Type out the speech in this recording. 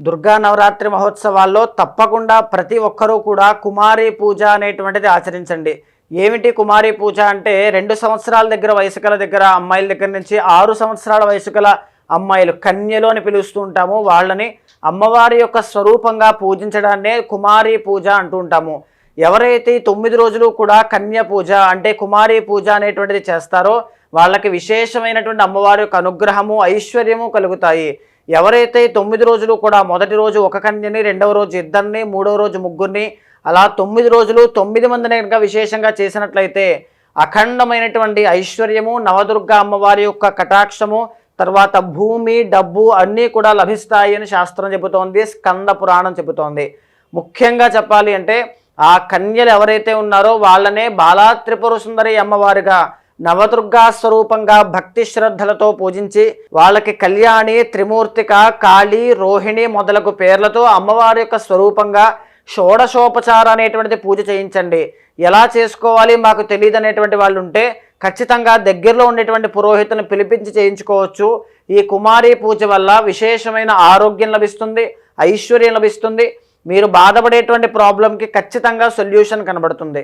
దుర్గా నవరాత్రి మహోత్సవాల్లో తప్పకుండా ప్రతి ఒక్కరూ కూడా కుమారి పూజ అనేటువంటిది ఆచరించండి. ఏమిటి కుమారి పూజ అంటే 2 సంవత్సరాల దగ్గర వయసు గల దగ్గర అమ్మాయిల దగ్గర నుంచి 6 సంవత్సరాల వయసు గల అమ్మాయిలు కన్యలు అని పిలుస్తూ ఉంటాము. వాళ్ళని అమ్మవారి యొక్క స్వరూపంగా పూజించడాన్నే కుమారి పూజ అంటూ ఉంటాము. ఎవరైతే 9 రోజులు కూడా కన్య పూజ అంటే కుమారి పూజ అనేటువంటిది చేస్తారో వాళ్ళకి విశేషమైనటువంటి అమ్మవారి యొక్క అనుగ్రహము ఐశ్వర్యము కలుగుతాయి. ఎవరైతే 9 రోజులు కూడా మొదటి రోజు ఒక కన్యని, రెండవ రోజు ఇద్దరిని, మూడవ రోజు ముగ్గురిని, అలా 9 రోజులు 9 మందిని కనుక విశేషంగా చేసినట్లయితే అఖండమైనటువంటి ఐశ్వర్యము, నవదుర్గా అమ్మవారి యొక్క కటాక్షము, తర్వాత భూమి, డబ్బు అన్నీ కూడా లభిస్తాయి అని శాస్త్రం చెబుతోంది, స్కంద పురాణం చెబుతోంది. ముఖ్యంగా చెప్పాలి అంటే ఆ కన్యలు ఎవరైతే ఉన్నారో వాళ్ళనే బాలా త్రిపుర సుందరి అమ్మవారిగా నవదుర్గా స్వరూపంగా భక్తి శ్రద్ధలతో పూజించి వాళ్ళకి కళ్యాణి, త్రిమూర్తిక, కాళీ, రోహిణి మొదలగు పేర్లతో అమ్మవారి యొక్క స్వరూపంగా షోడశోపచార అనేటువంటిది పూజ చేయించండి. ఎలా చేసుకోవాలి మాకు తెలియదు అనేటువంటి వాళ్ళు ఉంటే ఖచ్చితంగా దగ్గరలో ఉండేటువంటి పురోహితుని పిలిపించి చేయించుకోవచ్చు. ఈ కుమారి పూజ వల్ల విశేషమైన ఆరోగ్యం లభిస్తుంది, ఐశ్వర్యం లభిస్తుంది. మీరు బాధపడేటువంటి ప్రాబ్లంకి ఖచ్చితంగా సొల్యూషన్ కనబడుతుంది.